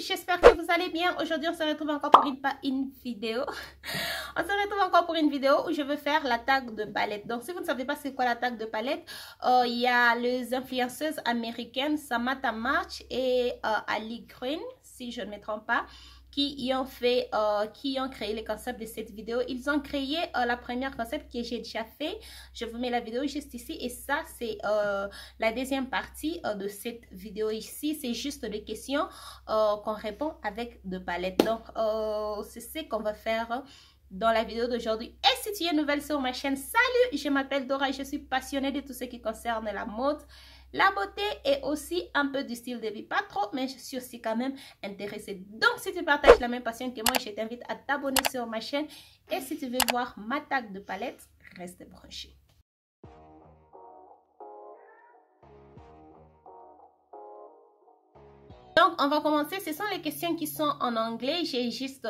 j'espère que vous allez bien. Aujourd'hui, on se retrouve encore pour une vidéo. On se retrouve encore pour une vidéo où je veux faire la tag de palette. Donc, si vous ne savez pas c'est quoi la tag de palette, il y a les influenceuses américaines Samantha March et Ali Green, si je ne me trompe pas, qui ont créé le concept de cette vidéo. Ils ont créé la première concept que j'ai déjà fait. Je vous mets la vidéo juste ici. Et ça, c'est la deuxième partie de cette vidéo ici. C'est juste des questions qu'on répond avec de palettes. Donc, c'est ce qu'on va faire dans la vidéo d'aujourd'hui. Et si tu es nouvelle sur ma chaîne, salut, je m'appelle Dora et je suis passionnée de tout ce qui concerne la mode, la beauté et aussi un peu du style de vie. Pas trop, mais je suis aussi quand même intéressée. Donc, si tu partages la même passion que moi, je t'invite à t'abonner sur ma chaîne. Et si tu veux voir ma tag de palette, reste branché. Donc, on va commencer. Ce sont les questions qui sont en anglais. J'ai juste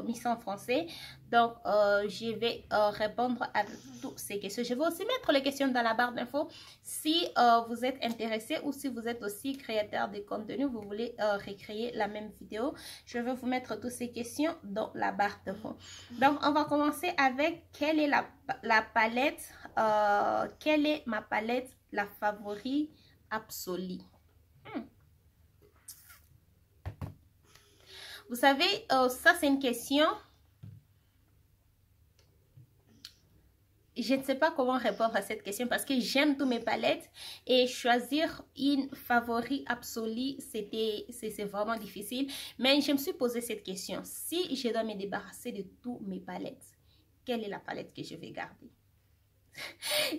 mis ça en français. Donc, je vais répondre à toutes ces questions. Je vais aussi mettre les questions dans la barre d'infos. Si vous êtes intéressé ou si vous êtes aussi créateur de contenu, vous voulez recréer la même vidéo, je vais vous mettre toutes ces questions dans la barre d'infos. Donc, on va commencer avec quelle est la palette, quelle est ma palette, la favorite absolue. Vous savez, ça c'est une question. Je ne sais pas comment répondre à cette question parce que j'aime tous mes palettes et choisir une favorite absolue, c'est vraiment difficile. Mais je me suis posé cette question. Si je dois me débarrasser de tous mes palettes, quelle est la palette que je vais garder?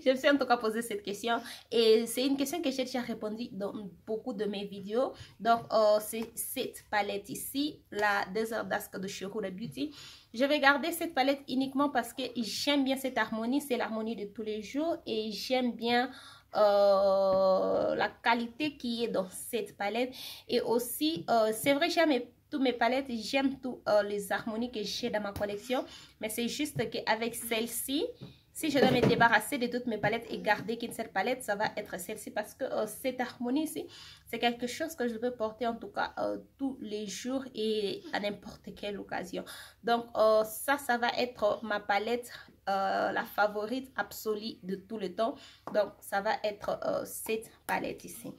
Je me suis en tout cas posé cette question et c'est une question que j'ai déjà répondu dans beaucoup de mes vidéos. Donc, c'est cette palette ici, la Desert Dusk de Shehura Beauty. Je vais garder cette palette uniquement parce que j'aime bien cette harmonie. C'est l'harmonie de tous les jours et j'aime bien la qualité qui est dans cette palette. Et aussi, c'est vrai, j'aime tous mes palettes, j'aime toutes les harmonies que j'ai dans ma collection. Mais c'est juste qu'avec celle-ci, si je dois me débarrasser de toutes mes palettes et garder qu'une seule palette, ça va être celle-ci parce que cette harmonie ici, c'est quelque chose que je peux porter en tout cas tous les jours et à n'importe quelle occasion. Donc ça va être ma palette, la favorite absolue de tout le temps. Donc ça va être cette palette ici.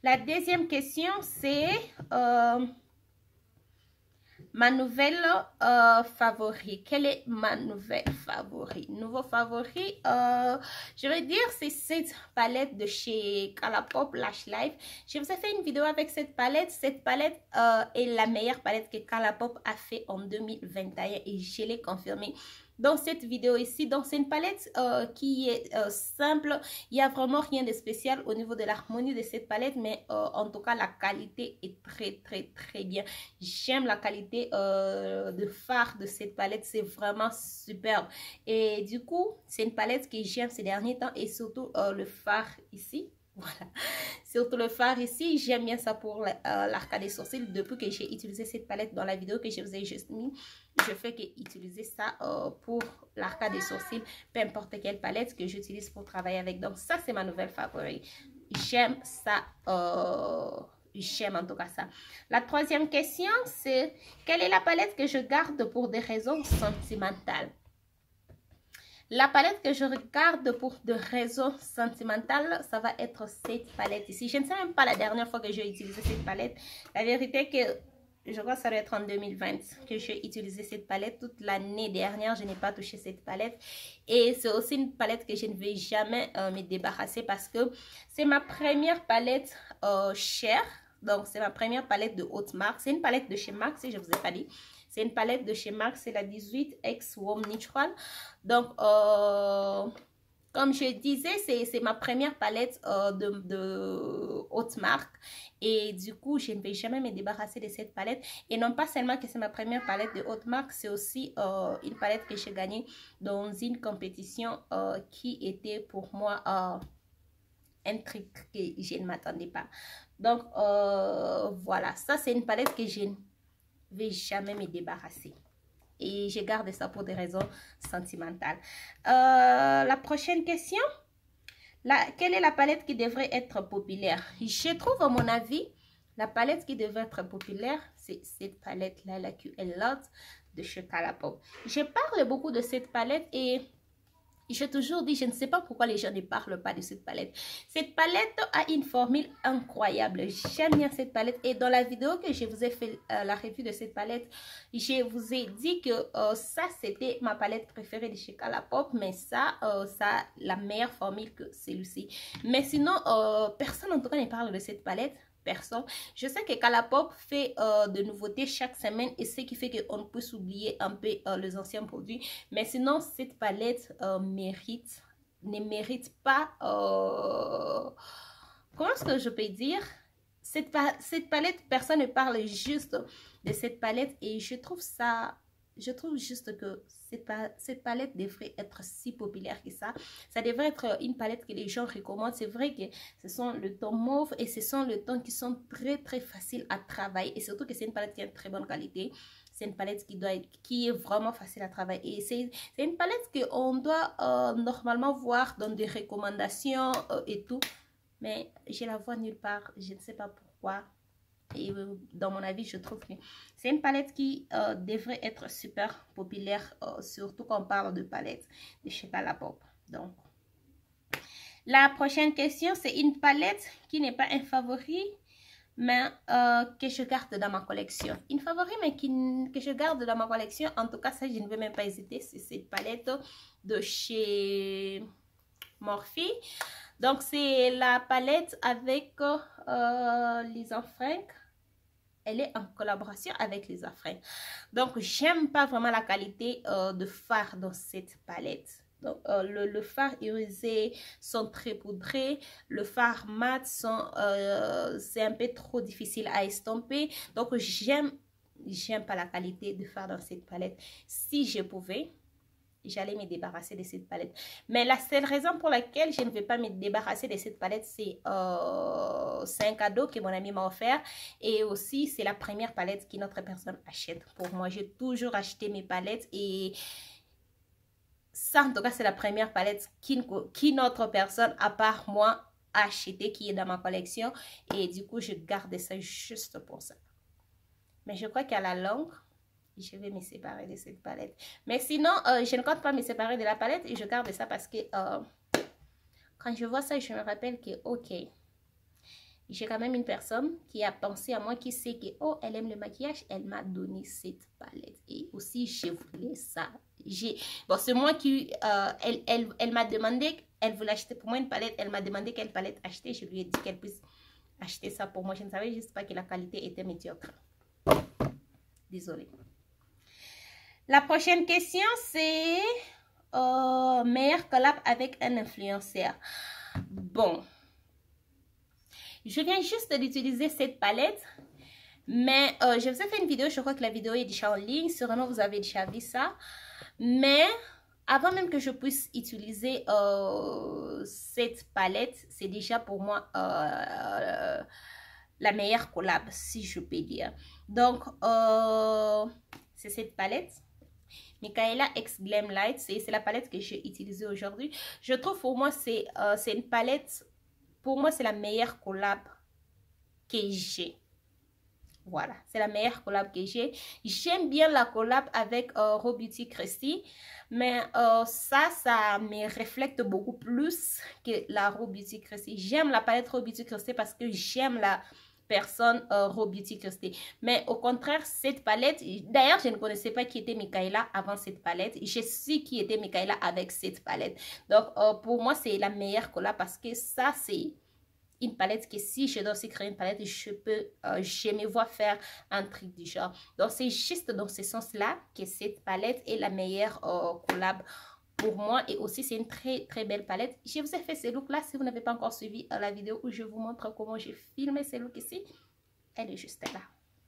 La deuxième question, c'est ma nouvelle favori. Quelle est ma nouvelle favori? Nouveau favori, je vais dire c'est cette palette de chez Colourpop Lash Life. Je vous ai fait une vidéo avec cette palette. Cette palette est la meilleure palette que Colourpop a fait en 2021 et je l'ai confirmé dans cette vidéo ici. Donc c'est une palette qui est simple. Il n'y a vraiment rien de spécial au niveau de l'harmonie de cette palette, mais en tout cas la qualité est très bien. J'aime la qualité de fard de cette palette, c'est vraiment superbe. Et du coup c'est une palette que j'aime ces derniers temps et surtout le fard ici. Voilà, surtout le fard ici, j'aime bien ça pour l'arcade des sourcils. Depuis que j'ai utilisé cette palette dans la vidéo que je vous ai juste mis, je fais que utiliser ça pour l'arcade des sourcils, peu importe quelle palette que j'utilise pour travailler avec. Donc ça c'est ma nouvelle favorite, j'aime ça, j'aime en tout cas ça. La troisième question, c'est quelle est la palette que je garde pour des raisons sentimentales? La palette que je regarde pour des raisons sentimentales, ça va être cette palette ici. Je ne sais même pas la dernière fois que j'ai utilisé cette palette. La vérité est que je crois que ça doit être en 2020 que j'ai utilisé cette palette. Toute l'année dernière, je n'ai pas touché cette palette. Et c'est aussi une palette que je ne vais jamais me débarrasser parce que c'est ma première palette chère. Donc, c'est ma première palette de haute marque. C'est une palette de chez MAC, si je ne vous ai pas dit. C'est une palette de chez MAC, c'est la 18X Warm Natural. Donc, comme je disais, c'est ma première palette de haute marque. Et du coup, je ne vais jamais me débarrasser de cette palette. Et non pas seulement que c'est ma première palette de haute marque, c'est aussi une palette que j'ai gagnée dans une compétition qui était pour moi un truc que je ne m'attendais pas. Donc, voilà, ça c'est une palette que je ne vais jamais me débarrasser. Et je garde ça pour des raisons sentimentales. La prochaine question. Quelle est la palette qui devrait être populaire? Je trouve, à mon avis, La palette qui devrait être populaire, c'est cette palette-là, la QL Lot de chez Colourpop. Je parle beaucoup de cette palette et j'ai toujours dit, je ne sais pas pourquoi les gens ne parlent pas de cette palette. Cette palette a une formule incroyable. J'aime bien cette palette. Et dans la vidéo que je vous ai fait la revue de cette palette, je vous ai dit que ça, c'était ma palette préférée de chez Colourpop. Mais ça, ça a la meilleure formule que celui-ci. Mais sinon, personne en tout cas ne parle de cette palette. Personne. Je sais que Colourpop fait de nouveautés chaque semaine et ce qui fait qu'on peut s'oublier un peu les anciens produits. Mais sinon, cette palette ne mérite pas, comment est-ce que je peux dire? Cette palette, personne ne parle juste de cette palette et je trouve juste que cette palette devrait être si populaire que ça. Ça devrait être une palette que les gens recommandent. C'est vrai que ce sont le ton mauve et ce sont le ton qui sont très faciles à travailler. Et surtout que c'est une palette qui a une très bonne qualité. C'est une palette qui est vraiment facile à travailler. Et c'est une palette qu'on doit normalement voir dans des recommandations et tout. Mais je la vois nulle part. Je ne sais pas pourquoi. Et dans mon avis, je trouve que c'est une palette qui devrait être super populaire, surtout quand on parle de palette de chez Colourpop. Donc, la prochaine question, c'est une palette qui n'est pas un favori, mais que je garde dans ma collection. Une favori, mais que je garde dans ma collection. En tout cas, ça, je ne vais même pas hésiter. C'est cette palette de chez Morphe. Donc, c'est la palette avec les enfants. Elle est en collaboration avec les enfants. Donc, j'aime pas vraiment la qualité de fard dans cette palette. Donc, le fard irisé sont très poudrés. Le fard mat c'est un peu trop difficile à estomper. Donc, j'aime pas la qualité de fard dans cette palette. Si je pouvais, j'allais me débarrasser de cette palette. Mais la seule raison pour laquelle je ne vais pas me débarrasser de cette palette, c'est un cadeau que mon ami m'a offert. Et aussi, c'est la première palette qu'une autre personne achète pour moi. J'ai toujours acheté mes palettes et ça, en tout cas, c'est la première palette qu'une autre personne, à part moi, a acheté, qui est dans ma collection. Et du coup, je garde ça juste pour ça. Mais je crois qu'à la longue, je vais me séparer de cette palette. Mais sinon, je ne compte pas me séparer de la palette et je garde ça parce que quand je vois ça, je me rappelle que, ok, j'ai quand même une personne qui a pensé à moi, qui sait que, oh, elle aime le maquillage, elle m'a donné cette palette. Et aussi, je voulais ça. Bon, c'est moi qui, elle m'a demandé, elle voulait acheter pour moi une palette, elle m'a demandé quelle palette acheter. Je lui ai dit qu'elle puisse acheter ça pour moi. Je ne savais juste pas que la qualité était médiocre. Désolée. La prochaine question, c'est meilleur collab avec un influenceur. Bon, je viens juste d'utiliser cette palette, mais je vous ai fait une vidéo, je crois que la vidéo est déjà en ligne, sûrement vous avez déjà vu ça. Mais avant même que je puisse utiliser cette palette, c'est déjà pour moi la meilleure collab, si je peux dire. Donc, c'est cette palette. Micaela X Glam Light, c'est la palette que j'ai utilisée aujourd'hui. Je trouve pour moi c'est une palette, pour moi c'est la meilleure collab que j'ai. Voilà, c'est la meilleure collab que j'ai. J'aime bien la collab avec Raw Beauty Kristi, mais ça me reflète beaucoup plus que la Raw Beauty Kristi. J'aime la palette Raw Beauty Kristi parce que j'aime la personne Raw Beauty Kristi. Mais au contraire, cette palette, d'ailleurs, je ne connaissais pas qui était Micaela avant cette palette. Je sais qui était Micaela avec cette palette. Donc, pour moi, c'est la meilleure collab parce que ça, c'est une palette que si je dois aussi créer une palette, je me vois faire un truc du genre. Donc, c'est juste dans ce sens-là que cette palette est la meilleure collab pour moi. Et aussi, c'est une très belle palette. Je vous ai fait ce look-là. Si vous n'avez pas encore suivi la vidéo où je vous montre comment j'ai filmé ce look ici, elle est juste là.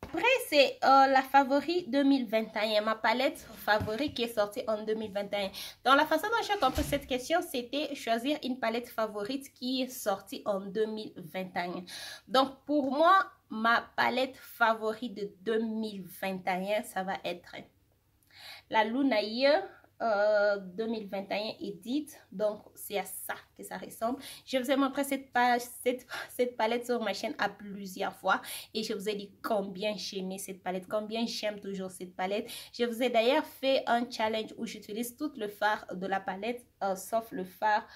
Après, c'est la favori 2021, ma palette favori qui est sortie en 2021. Donc, la façon dont j'ai compris cette question, c'était choisir une palette favorite qui est sortie en 2021. Donc, pour moi, ma palette favorite de 2021, ça va être la Lunaye 2021 Edit. Donc, c'est à ça que ça ressemble. Je vous ai montré cette palette sur ma chaîne à plusieurs fois. Et je vous ai dit combien j'aimais cette palette, combien j'aime toujours cette palette. Je vous ai d'ailleurs fait un challenge où j'utilise tout le fard de la palette, sauf le fard,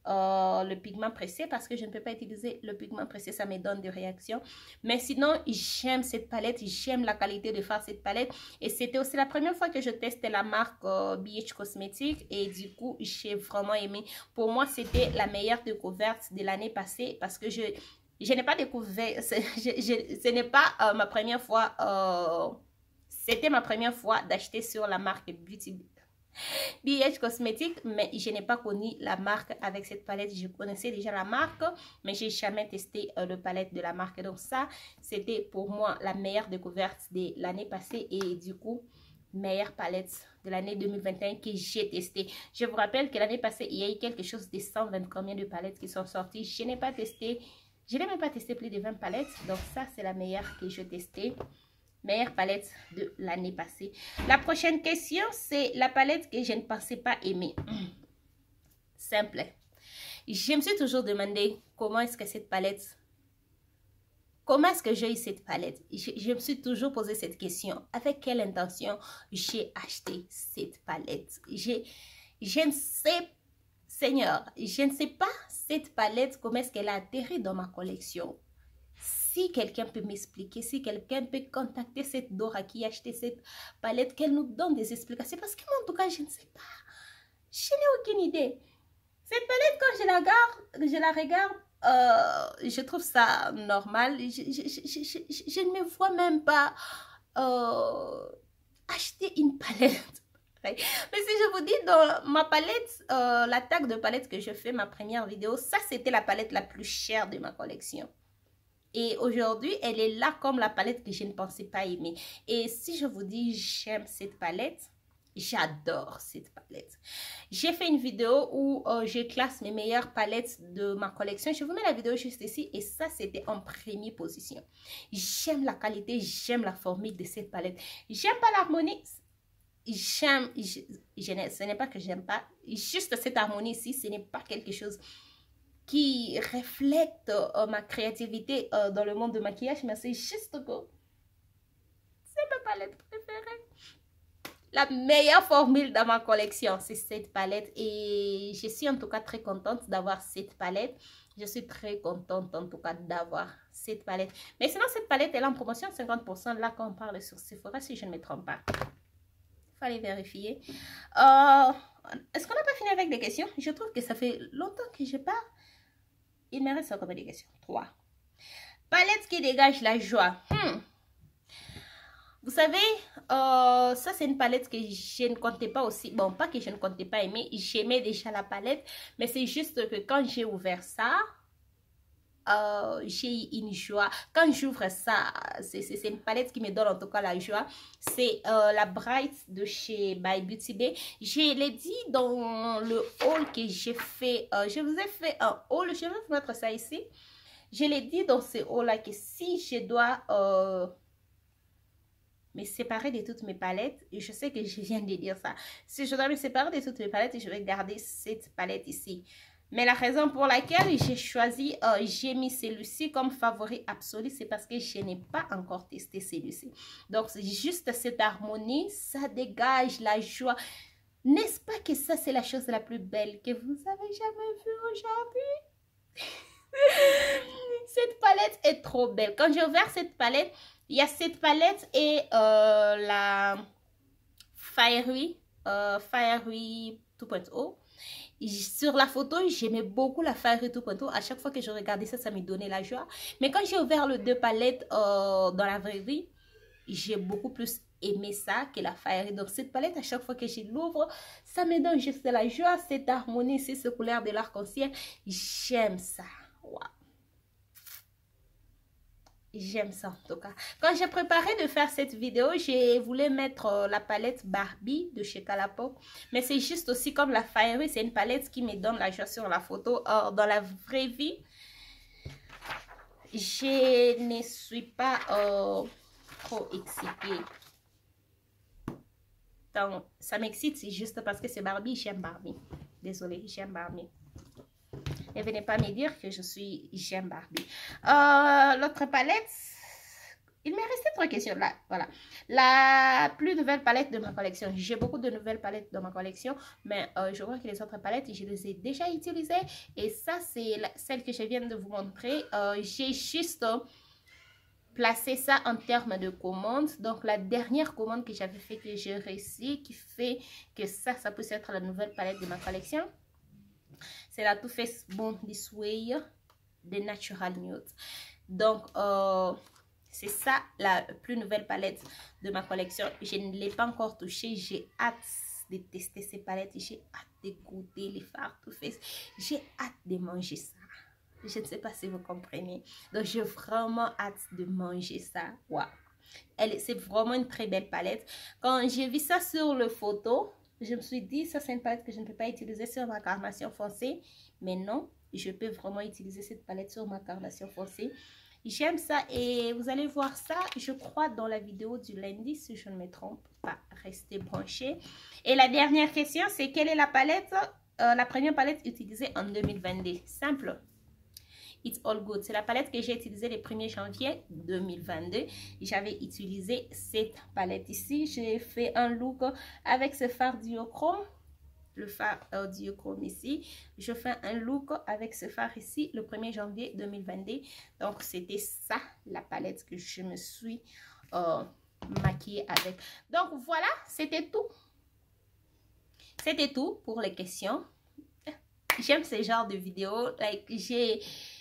le pigment pressé, parce que je ne peux pas utiliser le pigment pressé, ça me donne des réactions. Mais sinon, j'aime cette palette, j'aime la qualité de faire cette palette. Et c'était aussi la première fois que je testais la marque BH Cosmetics, et du coup, j'ai vraiment aimé. Pour moi, c'était la meilleure découverte de l'année passée, parce que je n'ai pas découvert, ce n'est pas ma première fois, c'était ma première fois d'acheter sur la marque BH Cosmetics, mais je n'ai pas connu la marque avec cette palette. Je connaissais déjà la marque, mais j'ai jamais testé le palette de la marque. Donc ça, c'était pour moi la meilleure découverte de l'année passée, et du coup, meilleure palette de l'année 2021 que j'ai testé. Je vous rappelle que l'année passée, il y a eu quelque chose de 120 combien de palettes qui sont sorties. Je n'ai pas testé, je n'ai même pas testé plus de 20 palettes. Donc ça, c'est la meilleure que j'ai testée. Meilleure palette de l'année passée. La prochaine question, c'est la palette que je ne pensais pas aimer. Simple. Je me suis toujours demandé comment est-ce que cette palette, comment est-ce que j'ai eu cette palette. Je me suis toujours posé cette question. Avec quelle intention j'ai acheté cette palette? Je ne sais, Seigneur, je ne sais pas cette palette, comment est-ce qu'elle a atterri dans ma collection. Si quelqu'un peut m'expliquer, si quelqu'un peut contacter cette Dora qui a acheté cette palette, qu'elle nous donne des explications. Parce que moi, en tout cas, je ne sais pas. Je n'ai aucune idée. Cette palette, quand je la regarde, je trouve ça normal. Je ne me vois même pas acheter une palette. Mais si je vous dis, dans ma palette, la tag de palette que je fais, ma première vidéo, ça, c'était la palette la plus chère de ma collection. Et aujourd'hui, elle est là comme la palette que je ne pensais pas aimer. Et si je vous dis, j'aime cette palette, j'adore cette palette. J'ai fait une vidéo où je classe mes meilleures palettes de ma collection. Je vous mets la vidéo juste ici. Et ça, c'était en première position. J'aime la qualité, j'aime la formule de cette palette. J'aime pas l'harmonie. Ce n'est pas que j'aime pas. Juste cette harmonie ici, ce n'est pas quelque chose qui reflète ma créativité dans le monde de maquillage, mais c'est juste que c'est ma palette préférée. La meilleure formule dans ma collection, c'est cette palette, et je suis en tout cas très contente d'avoir cette palette. Je suis très contente en tout cas d'avoir cette palette. Mais sinon, cette palette elle est en promotion 50% là quand on parle sur Sephora, si je ne me trompe pas. Il fallait vérifier. Est-ce qu'on n'a pas fini avec des questions? Je trouve que ça fait longtemps que je parle. Il me reste encore des questions. 3. Palette qui dégage la joie. Vous savez, ça c'est une palette que je ne comptais pas aussi. Bon, pas que je ne comptais pas aimer. J'aimais déjà la palette. Mais c'est juste que quand j'ai ouvert ça, j'ai eu une joie. Quand j'ouvre ça, c'est une palette qui me donne en tout cas la joie. C'est la Bright de chez By Beauty Bay. Je l'ai dit dans le haul que j'ai fait. Je vous ai fait un haul. Je vais vous mettre ça ici. Je l'ai dit dans ce haul là que si je dois me séparer de toutes mes palettes, et je sais que je viens de dire ça, si je dois me séparer de toutes mes palettes, je vais garder cette palette ici. Mais la raison pour laquelle j'ai choisi, j'ai mis celui-ci comme favori absolu, c'est parce que je n'ai pas encore testé celui-ci. Donc, c'est juste cette harmonie, ça dégage la joie. N'est-ce pas que ça, c'est la chose la plus belle que vous avez jamais vue aujourd'hui? Cette palette est trop belle. Quand j'ai ouvert cette palette, il y a cette palette et la Fiery 2.0. Sur la photo, j'aimais beaucoup la Fiery 2.0. À chaque fois que je regardais ça, ça me donnait la joie. Mais quand j'ai ouvert les deux palettes dans la vraie vie, j'ai beaucoup plus aimé ça que la Fiery. Donc cette palette, à chaque fois que je l'ouvre, ça me donne juste la joie. Cette harmonie, cette couleur de l'arc-en-ciel, j'aime ça. Wow. J'aime ça en tout cas. Quand j'ai préparé de faire cette vidéo, j'ai voulu mettre la palette Barbie de chez Colourpop. Mais c'est juste aussi comme la Fiery, c'est une palette qui me donne la joie sur la photo. Or, dans la vraie vie, je ne suis pas trop excitée. Donc, ça m'excite, c'est juste parce que c'est Barbie, j'aime Barbie. Désolée, j'aime Barbie. Ne venez pas me dire que j'aime Barbie. L'autre palette, il m'est resté 3 questions là. Voilà. La plus nouvelle palette de ma collection. J'ai beaucoup de nouvelles palettes dans ma collection, mais je crois que les autres palettes, je les ai déjà utilisées. Et ça, c'est celle que je viens de vous montrer. J'ai juste placé ça en termes de commandes. Donc, la dernière commande que j'avais fait, que j'ai réussi, qui fait que ça peut être la nouvelle palette de ma collection. C'est la Too Faced Born This Way de Natural Nude. Donc, c'est ça la plus nouvelle palette de ma collection. Je ne l'ai pas encore touchée. J'ai hâte de tester ces palettes. J'ai hâte de goûter les fards Too Faced. J'ai hâte de manger ça. Je ne sais pas si vous comprenez. Donc, j'ai vraiment hâte de manger ça. Waouh! C'est vraiment une très belle palette. Quand j'ai vu ça sur le photo, je me suis dit, ça c'est une palette que je ne peux pas utiliser sur ma carnation foncée. Mais non, je peux vraiment utiliser cette palette sur ma carnation foncée. J'aime ça et vous allez voir ça, je crois, dans la vidéo du lundi, si je ne me trompe pas. Restez branchés. Et la dernière question, c'est quelle est la palette, la première palette utilisée en 2022? Simple. It's All Good. C'est la palette que j'ai utilisée le 1er janvier 2022. J'avais utilisé cette palette ici. J'ai fait un look avec ce fard duochrome. Le fard duochrome ici. Je fais un look avec ce fard ici le 1er janvier 2022. Donc, c'était ça, la palette que je me suis maquillée avec. Donc, voilà, c'était tout. C'était tout pour les questions. J'aime ce genre de vidéos. Like,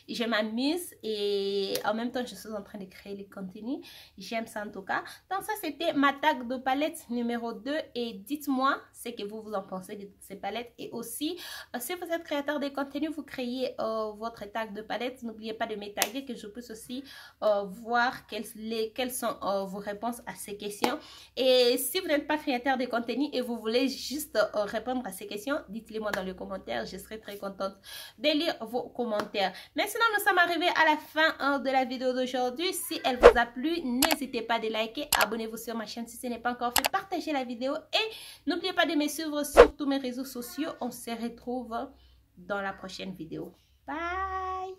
je m'amuse et en même temps je suis en train de créer le contenu. J'aime ça en tout cas. Donc ça c'était ma tag de palette numéro 2 et dites-moi ce que vous en pensez de toutes ces palettes. Et aussi si vous êtes créateur de contenu, vous créez votre tag de palette, n'oubliez pas de me taguer que je puisse aussi voir quelles sont vos réponses à ces questions. Et si vous n'êtes pas créateur de contenu et vous voulez juste répondre à ces questions, dites-les moi dans les commentaires. Je serai très contente de lire vos commentaires. Maintenant, nous sommes arrivés à la fin de la vidéo d'aujourd'hui. Si elle vous a plu, n'hésitez pas à liker, abonnez-vous sur ma chaîne si ce n'est pas encore fait, partagez la vidéo et n'oubliez pas de me suivre sur tous mes réseaux sociaux. On se retrouve dans la prochaine vidéo. Bye!